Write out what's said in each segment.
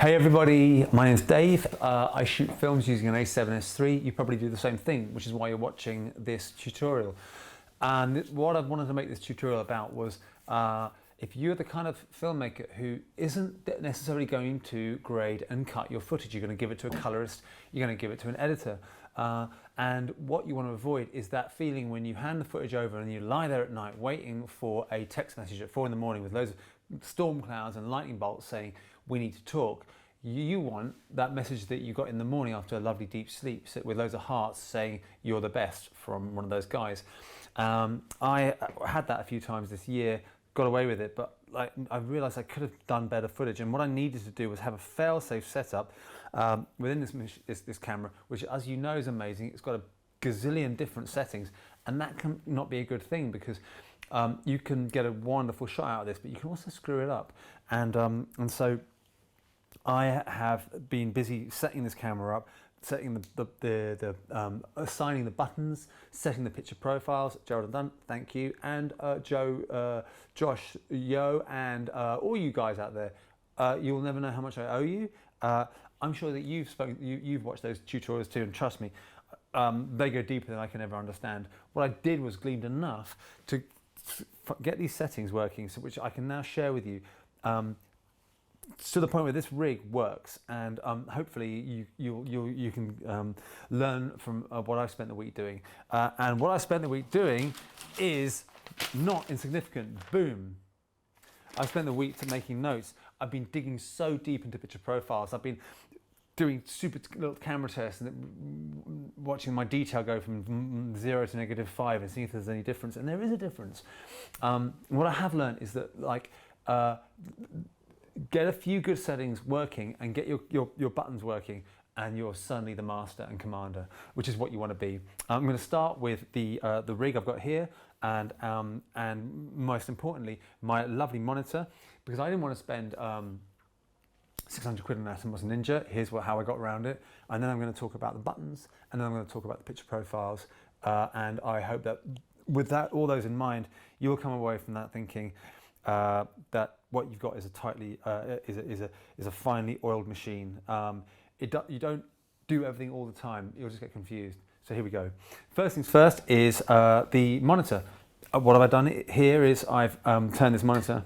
Hey everybody, my name's Dave. I shoot films using an A7S III. You probably do the same thing, which is why you're watching this tutorial. And what I wanted to make this tutorial about was if you're the kind of filmmaker who isn't necessarily going to grade and cut your footage, you're going to give it to a colorist, you're going to give it to an editor. And what you want to avoid is that feeling when you hand the footage over and you lie there at night waiting for a text message at 4 in the morning with loads of storm clouds and lightning bolts saying, we need to talk. You want that message that you got in the morning after a lovely deep sleep with loads of hearts saying you're the best from one of those guys. I had that a few times this year, got away with it, but I realized I could have done better footage, and what I needed to do was have a fail-safe setup within this camera, which, as you know, is amazing. It's got a gazillion different settings, and that can not be a good thing because you can get a wonderful shot out of this, but you can also screw it up. And so I have been busy setting this camera up, setting assigning the buttons, setting the picture profiles. Gerald Dunn, thank you, and Josh, Yo, and all you guys out there. You'll never know how much I owe you. I'm sure that you've watched those tutorials too, and trust me, they go deeper than I can ever understand. What I did was gleaned enough to get these settings working, which I can now share with you. To the point where this rig works, and hopefully you can learn from what I've spent the week doing. And what I spent the week doing is not insignificant. Boom! I spent the week making notes. I've been digging so deep into picture profiles. I've been doing super little camera tests and watching my detail go from 0 to -5 and seeing if there's any difference. And there is a difference. What I have learned is that get a few good settings working and get your buttons working, and you're suddenly the master and commander, which is what you want to be. I'm going to start with the rig I've got here, and most importantly, my lovely monitor, because I didn't want to spend 600 quid on Atomos Ninja. Here's how I got around it, and then I'm going to talk about the buttons, and then I'm going to talk about the picture profiles, and I hope that with all those in mind, you will come away from that thinking that what you've got is a finely oiled machine. You don't do everything all the time. You'll just get confused. So here we go. First things first is the monitor. What have I done here is I've turned this monitor.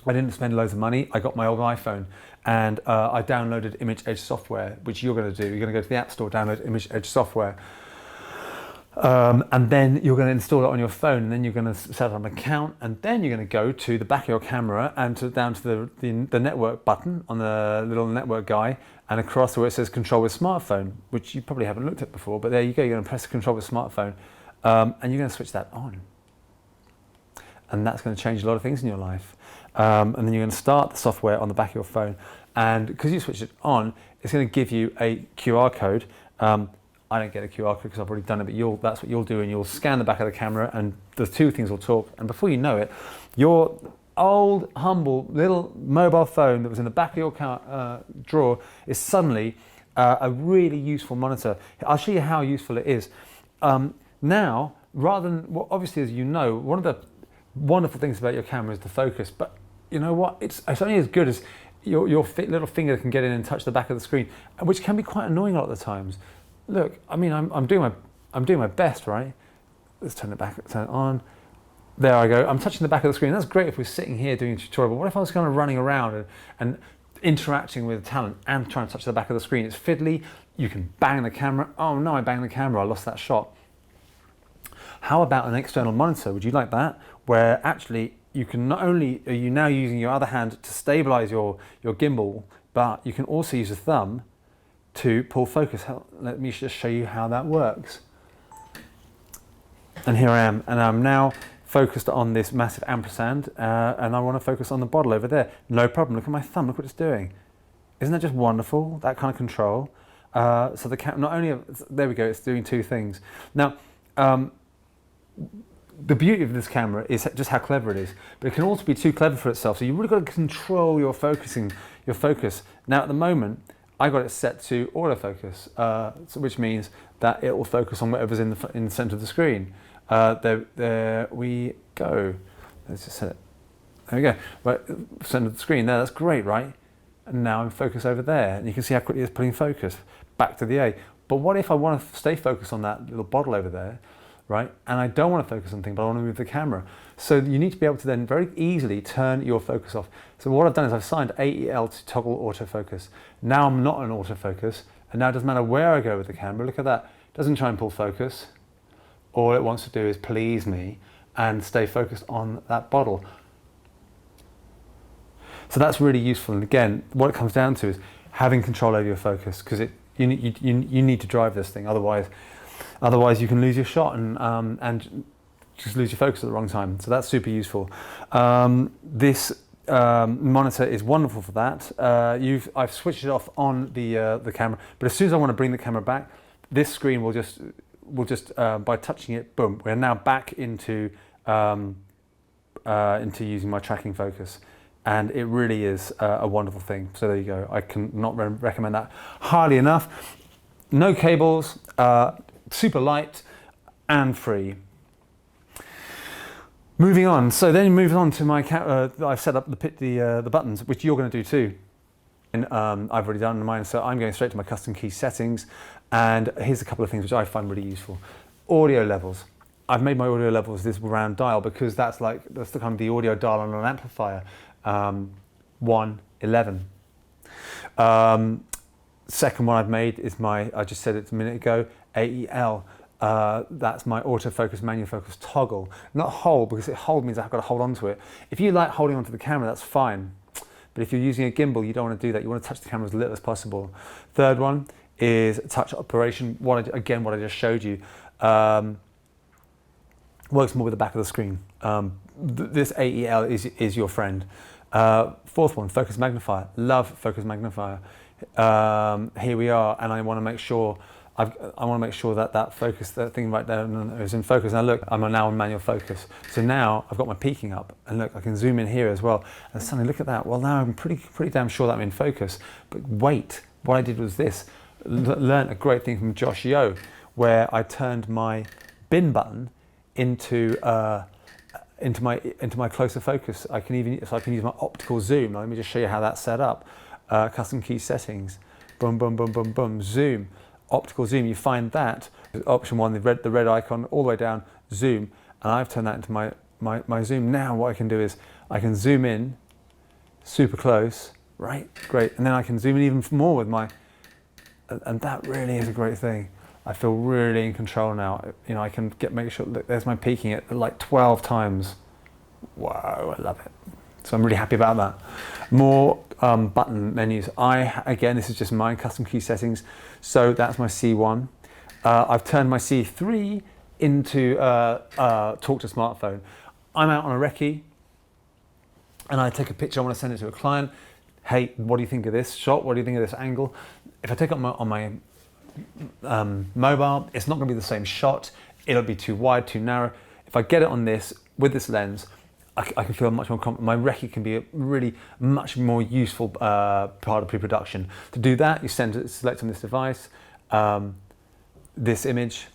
I didn't spend loads of money. I got my old iPhone and I downloaded ImageEdge software, which you're going to do. You're going to go to the App Store, download ImageEdge software. And then you're going to install it on your phone, and then you're going to set up an account, and then you're going to go to the back of your camera and down to the network button on the little network guy, and across where it says control with smartphone, which you probably haven't looked at before, but there you go. You're going to press control with smartphone, and you're going to switch that on, and that's going to change a lot of things in your life. And then you're going to start the software on the back of your phone, and because you switched it on, it's going to give you a QR code. I don't get a QR code because I've already done it, but that's what you'll do, and you'll scan the back of the camera, and the two things will talk, and before you know it, your old, humble, little mobile phone that was in the back of your drawer is suddenly a really useful monitor. I'll show you how useful it is. Now, rather than, well, obviously, as you know, one of the wonderful things about your camera is the focus, but you know what? It's only as good as your little finger can get in and touch the back of the screen, which can be quite annoying a lot of the times. Look, I mean, I'm doing my best, right? Let's turn it back, turn it on. There I go. I'm touching the back of the screen. That's great if we're sitting here doing a tutorial, but what if I was kind of running around and interacting with talent and trying to touch the back of the screen? It's fiddly. You can bang the camera. Oh no, I banged the camera. I lost that shot. How about an external monitor? Would you like that? Where actually you can not only are you now using your other hand to stabilize your gimbal, but you can also use a thumb to pull focus. Let me just show you how that works. And here I am, and I'm now focused on this massive ampersand, and I want to focus on the bottle over there. No problem. Look at my thumb. Look what it's doing. Isn't that just wonderful? That kind of control. So the not only there we go. It's doing two things. Now, the beauty of this camera is just how clever it is, but it can also be too clever for itself. So you've really got to control your focus. Now, at the moment, I got it set to autofocus, which means that it will focus on whatever's in the center of the screen. There we go. Let's just set it. There we go. Right, center of the screen there. That's great, right? and now I'm focused over there. And you can see how quickly it's putting focus back to the A. But what if I want to stay focused on that little bottle over there, right? And I don't want to focus on things, but I want to move the camera. So you need to be able to then very easily turn your focus off. So what I've done is I've signed AEL to toggle autofocus. Now I'm not on autofocus, and now it doesn't matter where I go with the camera. Look at that. It doesn't try and pull focus. All it wants to do is please me and stay focused on that bottle. So that's really useful. And again, what it comes down to is having control over your focus, because you need to drive this thing. Otherwise you can lose your shot and just lose your focus at the wrong time. So that's super useful. This monitor is wonderful for that. I've switched it off on the camera, but as soon as I want to bring the camera back, this screen will just by touching it, boom, we're now back into using my tracking focus. And it really is a wonderful thing. So there you go. I can not recommend that highly enough. No cables, super light and free. Moving on. So then moving on to my I've set up the buttons, which you're going to do too. And I've already done mine, so I'm going straight to my custom key settings. And here's a couple of things which I find really useful. Audio levels. I've made my audio levels this round dial because that's the kind of the audio dial on an amplifier. 1, 11. Second one I've made is I just said it a minute ago, AEL. That's my autofocus manual focus toggle. Not hold, because hold means I've got to hold on to it. If you like holding onto the camera, that's fine. But if you're using a gimbal, you don't want to do that. You want to touch the camera as little as possible. Third one is touch operation. What I just showed you. Works more with the back of the screen. This AEL is your friend. Fourth one, focus magnifier. Love focus magnifier. Here we are, and I want to make sure that focus, that thing right there, is in focus. Now look, I'm now on manual focus. So now I've got my peaking up, and look, I can zoom in here as well. And suddenly look at that. Well, now I'm pretty damn sure that I'm in focus. But wait, what I did was this. Learned a great thing from Josh Yeo, where I turned my bin button into my closer focus. I can use my optical zoom. Now, let me just show you how that's set up. Custom key settings, boom, boom, boom, boom, boom, zoom, optical zoom. You find that option 1, the red icon, all the way down, zoom, and I've turned that into my zoom. Now what I can do is I can zoom in, super close, right? Great, and then I can zoom in even more with and that really is a great thing. I feel really in control now. You know, I can make sure that there's my peaking at like 12 times. Wow, I love it. So I'm really happy about that. More button menus. Again, this is just my custom key settings. So that's my C1. I've turned my C3 into talk to smartphone. I'm out on a recce and I take a picture. I want to send it to a client. Hey, what do you think of this shot? What do you think of this angle? If I take it on my mobile, it's not going to be the same shot. It'll be too wide, too narrow. If I get it on this with this lens, I can feel much more confident. My recce can be a really much more useful part of pre-production. To do that, you select on this device this image.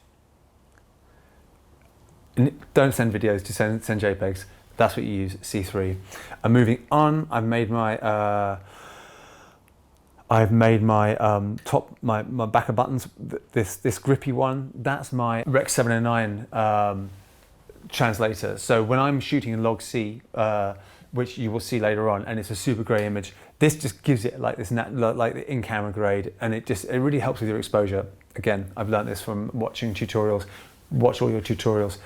And don't send videos, just send JPEGs. That's what you use, C3. And moving on, I've made my my back of buttons. This grippy one, that's my Rec 709 translator. So when I'm shooting in log C, which you will see later on, and it's a super grey image, this just gives it like this like the in-camera grade, and it really helps with your exposure. Again, I've learned this from watching tutorials. Watch all your tutorials,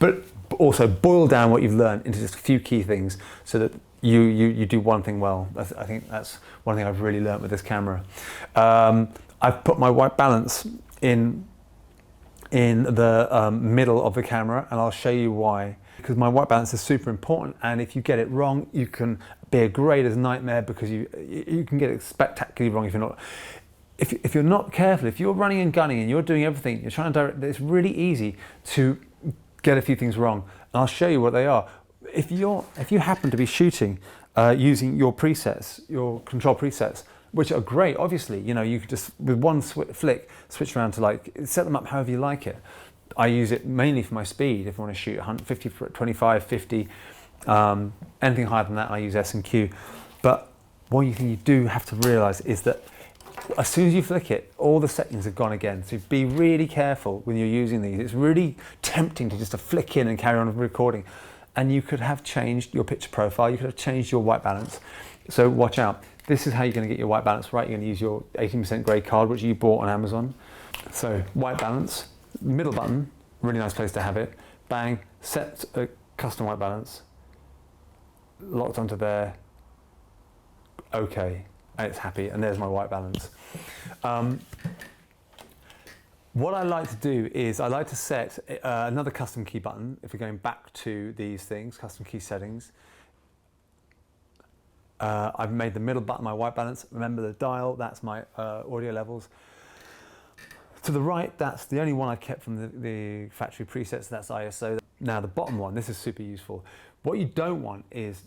but also boil down what you've learned into just a few key things so that you do one thing well. I think that's one thing I've really learned with this camera. I've put my white balance in the middle of the camera, and I'll show you why. Because my white balance is super important, and if you get it wrong, you can be a grader's nightmare, because you can get it spectacularly wrong if you're not careful. If you're running and gunning and you're doing everything, you're trying to direct, it's really easy to get a few things wrong. And I'll show you what they are. If you happen to be shooting using your presets, your control presets, which are great, obviously, you know, you could just with one flick switch around to set them up however you like it. I use it mainly for my speed. If I want to shoot 50, 25, 50, anything higher than that, I use S and Q. But one thing you do have to realize is that as soon as you flick it, all the settings are gone again. So be really careful when you're using these. It's really tempting to just to flick in and carry on recording. And you could have changed your picture profile. You could have changed your white balance. So watch out. This is how you're going to get your white balance right. You're going to use your 18% grey card, which you bought on Amazon. So white balance, middle button, really nice place to have it. Bang, set a custom white balance. Locked onto there. Okay. And it's happy, and there's my white balance. What I like to do is I like to set another custom key button. If we're going back to these things, custom key settings, I've made the middle button my white balance. Remember the dial, that's my audio levels. To the right, that's the only one I kept from the factory presets, that's ISO. Now the bottom one, this is super useful. What you don't want is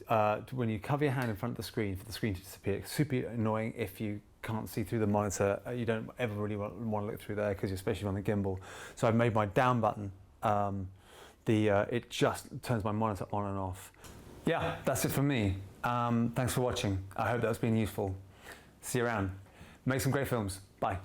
when you cover your hand in front of the screen for the screen to disappear. It's super annoying if you can't see through the monitor. You don't ever really want to look through there because especially on the gimbal. So I've made my down button. It just turns my monitor on and off. Yeah, that's it from me. Thanks for watching. I hope that's been useful. See you around. Make some great films. Bye.